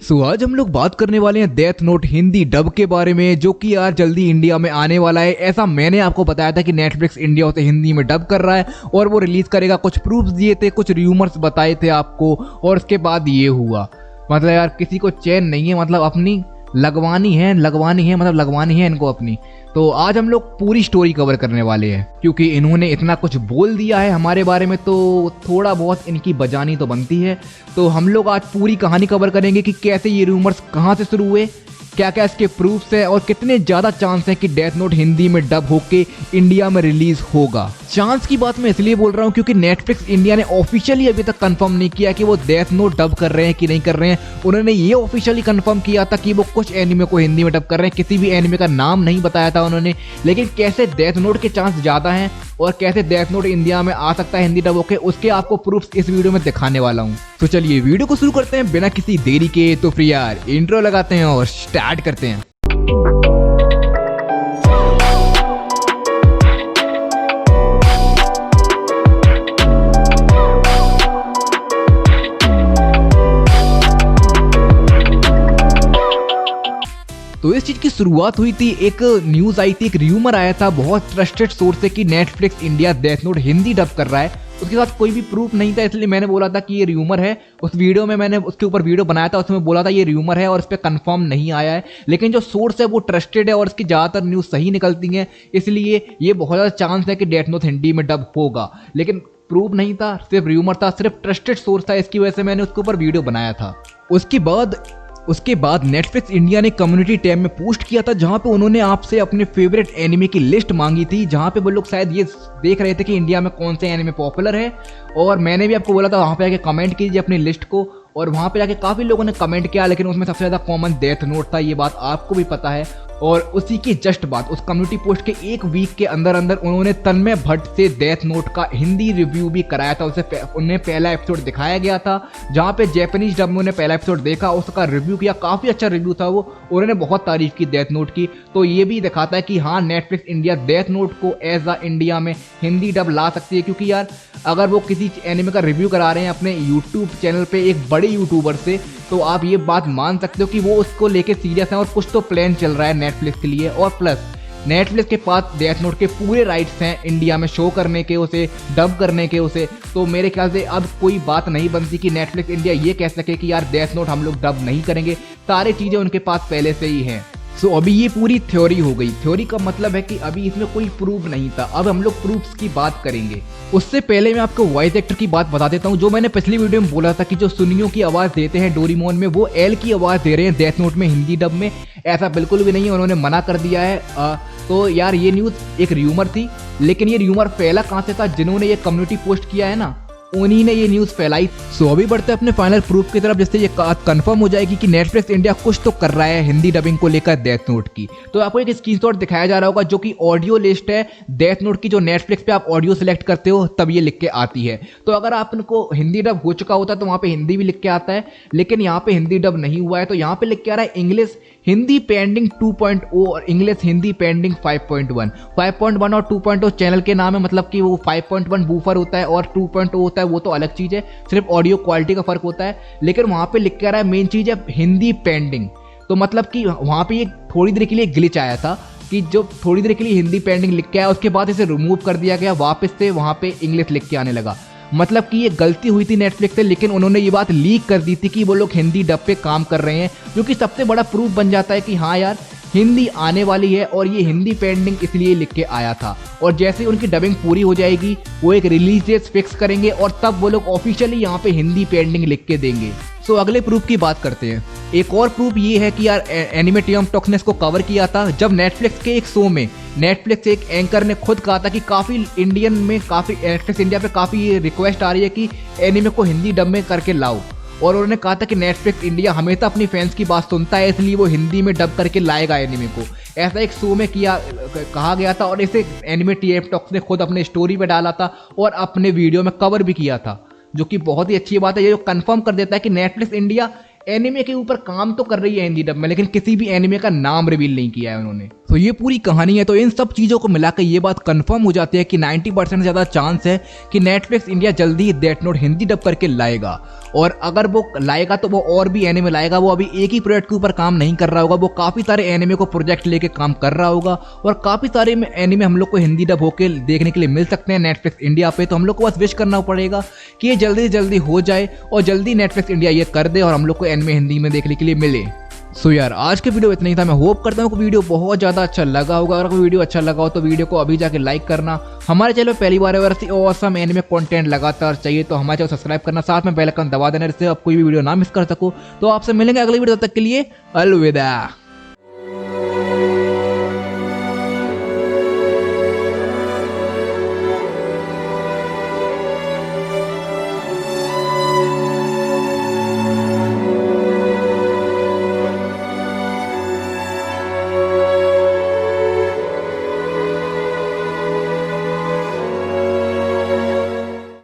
आज हम लोग बात करने वाले हैं डेथ नोट हिंदी डब के बारे में, जो कि यार जल्दी इंडिया में आने वाला है। ऐसा मैंने आपको बताया था कि नेटफ्लिक्स इंडिया उसे हिंदी में डब कर रहा है और वो रिलीज करेगा। कुछ प्रूफ्स दिए थे, कुछ र्यूमर्स बताए थे आपको, और उसके बाद ये हुआ। मतलब यार किसी को चैन नहीं है, मतलब अपनी लगवानी है मतलब लगवानी है इनको अपनी। तो आज हम लोग पूरी स्टोरी कवर करने वाले हैं, क्योंकि इन्होंने इतना कुछ बोल दिया है हमारे बारे में, तो थोड़ा बहुत इनकी बजानी तो बनती है। तो हम लोग आज पूरी कहानी कवर करेंगे कि कैसे ये रूमर्स कहाँ से शुरू हुए, क्या क्या इसके प्रूफ्स हैं, और कितने ज़्यादा चांस हैं कि डेथ नोट हिंदी में डब होके इंडिया में रिलीज होगा। चांस की बात मैं इसलिए बोल रहा हूँ क्योंकि नेटफ्लिक्स इंडिया ने ऑफिशियली अभी तक कंफर्म नहीं किया कि वो डेथ नोट डब कर रहे हैं कि नहीं कर रहे हैं। उन्होंने ये ऑफिशियली कंफर्म किया था कि वो कुछ एनिमे को हिंदी में डब कर रहे हैं, किसी भी एनिमे का नाम नहीं बताया था उन्होंने। लेकिन कैसे डेथ नोट के चांस ज़्यादा हैं और कैसे डेथ नोट इंडिया में आ सकता है हिंदी डब होके, उसके आपको प्रूफ्स इस वीडियो में दिखाने वाला हूँ। तो चलिए वीडियो को शुरू करते हैं बिना किसी देरी के। तो फिर यार इंट्रो लगाते हैं और स्टार्ट करते हैं। तो इस चीज की शुरुआत हुई थी, एक न्यूज आई थी, एक र्यूमर आया था बहुत ट्रस्टेड सोर्स से कि Netflix India death note Hindi dub कर रहा है। उसके साथ कोई भी प्रूफ नहीं था, इसलिए मैंने बोला था कि ये र्यूमर है। उस वीडियो में मैंने उसके ऊपर वीडियो बनाया था, उसमें बोला था ये र्यूमर है और इस पर कंफर्म नहीं आया है। लेकिन जो सोर्स है वो ट्रस्टेड है और इसकी ज़्यादातर न्यूज़ सही निकलती हैं, इसलिए ये बहुत ज़्यादा चांस है कि डेथ नोट हिंदी में डब होगा। लेकिन प्रूफ नहीं था, सिर्फ र्यूमर था, सिर्फ ट्रस्टेड सोर्स था, इसकी वजह से मैंने उसके ऊपर वीडियो बनाया था। उसके बाद नेटफ्लिक्स इंडिया ने कम्युनिटी टैब में पोस्ट किया था, जहां पे उन्होंने आपसे अपने फेवरेट एनिमे की लिस्ट मांगी थी, जहां पे वो लोग शायद ये देख रहे थे कि इंडिया में कौन से एनिमे पॉपुलर है। और मैंने भी आपको बोला था वहां पे आके कमेंट कीजिए अपनी लिस्ट को, और वहां पे जाके काफ़ी लोगों ने कमेंट किया, लेकिन उसमें सबसे ज़्यादा कॉमन डेथ नोट था, ये बात आपको भी पता है। और उसी के जस्ट बाद उस कम्युनिटी पोस्ट के एक वीक के अंदर उन्होंने तन्मय भट्ट से डेथ नोट का हिंदी रिव्यू भी कराया था। उन्हें पहला एपिसोड दिखाया गया था, जहाँ पे जैपनीज डब में उन्हें पहला एपिसोड देखा, उसका रिव्यू किया, काफ़ी अच्छा रिव्यू था वो, उन्होंने बहुत तारीफ की डेथ नोट की। तो ये भी दिखाता है कि हाँ, नेटफ्लिक्स इंडिया डेथ नोट को एज अ इंडिया में हिंदी डब ला सकती है। क्योंकि यार अगर वो किसी एनिमे का रिव्यू करा रहे हैं अपने यूट्यूब चैनल पे एक बड़े यूट्यूबर से, तो आप ये बात मान सकते हो कि वो उसको लेके सीरियस है और कुछ तो प्लान चल रहा है नेटफ्लिक्स के लिए। और प्लस नेटफ्लिक्स के पास डेथ नोट के पूरे राइट्स हैं इंडिया में शो करने के, उसे डब करने के उसे। तो मेरे ख्याल से अब कोई बात नहीं बनती कि नेटफ्लिक्स इंडिया ये कह सके कि यार डेथ नोट हम लोग डब नहीं करेंगे, सारी चीज़ें उनके पास पहले से ही हैं। सो अभी ये पूरी थ्योरी हो गई। थ्योरी का मतलब है कि अभी इसमें कोई प्रूफ नहीं था, अब हम लोग प्रूफ्स की बात करेंगे। उससे पहले मैं आपको वॉइस एक्टर की बात बता देता हूँ। जो मैंने पिछली वीडियो में बोला था कि जो सुनियो की आवाज़ देते हैं डोरेमोन में, वो एल की आवाज़ दे रहे हैं डेथ नोट में हिंदी डब में। ऐसा बिल्कुल भी नहीं है, उन्होंने मना कर दिया है। तो यार ये न्यूज़ एक र्यूमर थी, लेकिन ये र्यूमर फैला कहाँ से था? जिन्होंने ये कम्युनिटी पोस्ट किया है ना, उन्हीं ने ये न्यूज़ फैलाई। सो अभी बढ़ते हैं अपने फाइनल प्रूफ की तरफ, जिससे ये कंफर्म हो जाएगी कि नेटफ्लिक्स इंडिया कुछ तो कर रहा है हिंदी डबिंग को लेकर डेथ नोट की। तो आपको एक स्क्रीनशॉट दिखाया जा रहा होगा, जो कि ऑडियो लिस्ट है डेथ नोट की, जो नेटफ्लिक्स पे आप ऑडियो सेलेक्ट करते हो तब ये लिख के आती है। तो अगर आपको हिंदी डब हो चुका होता है तो वहाँ पे हिंदी भी लिख के आता है, लेकिन यहाँ पे हिंदी डब नहीं हुआ है, तो यहाँ पे लिख के आ रहा है इंग्लिश हिंदी पेंडिंग 2.0 और इंग्लिश हिंदी पेंडिंग 5.1। 5.1 और 2.0 चैनल के नाम है, मतलब कि वो 5.1 बूफर होता है और 2.0 होता है, वो तो अलग चीज़ है, सिर्फ ऑडियो क्वालिटी का फर्क होता है। लेकिन वहाँ पे लिख के आ रहा है मेन चीज़ है हिंदी पेंडिंग। तो मतलब कि वहाँ पे ये थोड़ी देर के लिए ग्लिच आया था कि जो थोड़ी देर के लिए हिंदी पेंडिंग लिख के आया, उसके बाद इसे रिमूव कर दिया गया, वापस से वहाँ पे इंग्लिश लिख के आने लगा। मतलब कि ये गलती हुई थी नेटफ्लिक्स से, लेकिन उन्होंने ये बात लीक कर दी थी कि वो लोग हिंदी डब पे काम कर रहे हैं, जो कि सबसे बड़ा प्रूफ बन जाता है कि हाँ यार हिंदी आने वाली है। और ये हिंदी पेंडिंग इसलिए लिख के आया था, और जैसे ही उनकी डबिंग पूरी हो जाएगी वो एक रिलीज डेट फिक्स करेंगे और तब वो लोग ऑफिशियली यहाँ पे हिंदी पेंडिंग लिख के देंगे। सो अगले प्रूफ की बात करते हैं। एक और प्रूफ ये है कि यार एनिमे टीम टॉक्स ने इसको कवर किया था, जब नेटफ्लिक्स के एक शो में नेटफ्लिक्स एक एंकर ने खुद कहा था कि काफ़ी इंडियन में काफ़ी नेटफ्लिक्स इंडिया पे काफ़ी रिक्वेस्ट आ रही है कि एनिमे को हिंदी डब में करके लाओ। और उन्होंने कहा था कि नेटफ्लिक्स इंडिया हमेशा अपनी फैंस की बात सुनता है, इसलिए वो हिंदी में डब करके लाएगा एनिमे को। ऐसा एक शो में कहा गया था, और इसे एनिमे टीम टॉक्स ने खुद अपने स्टोरी पे डाला था और अपने वीडियो में कवर भी किया था, जो कि बहुत ही अच्छी बात है। ये जो कंफर्म कर देता है कि नेटफ्लिक्स इंडिया एनिमे के ऊपर काम तो कर रही है हिंदी डब में, लेकिन किसी भी एनिमे का नाम रिवील नहीं किया है उन्होंने। तो ये पूरी कहानी है। तो इन सब चीजों को मिलाकर ये बात कंफर्म हो जाती है कि 90% से ज्यादा चांस है कि नेटफ्लिक्स इंडिया जल्दी ही डेथ नोट हिंदी डब करके लाएगा। और अगर वो लाएगा तो वो और भी एनिमे लाएगा। वो अभी एक ही प्रोजेक्ट के ऊपर काम नहीं कर रहा होगा, वो काफी सारे एनिमे को प्रोजेक्ट लेके काम कर रहा होगा। और काफी सारे एनिमे हम लोग को हिंदी डब होके देखने के लिए मिल सकते हैं नेटफ्लिक्स इंडिया पे। तो हम लोग को बस विश करना पड़ेगा कि ये जल्दी से जल्दी हो जाए और जल्दी नेटफ्लिक्स इंडिया ये कर दे और हम लोग को एनिमे हिंदी में देखने के लिए मिले। सो यार आज के वीडियो इतना ही था। मैं होप करता हूँ कि वीडियो बहुत ज़्यादा अच्छा लगा होगा। अगर कोई वीडियो अच्छा लगा हो तो वीडियो को अभी जाके लाइक करना। हमारे चैनल पर पहली बार अगर ऐसी ऑसम एनिमे कंटेंट लगातार चाहिए तो हमारे चैनल सब्सक्राइब करना, साथ में बेल आइकन दबा देना जिससे आप कोई भी वीडियो ना मिस कर सको। तो आपसे मिलेंगे अगली वीडियो, तब तक के लिए अलविदा।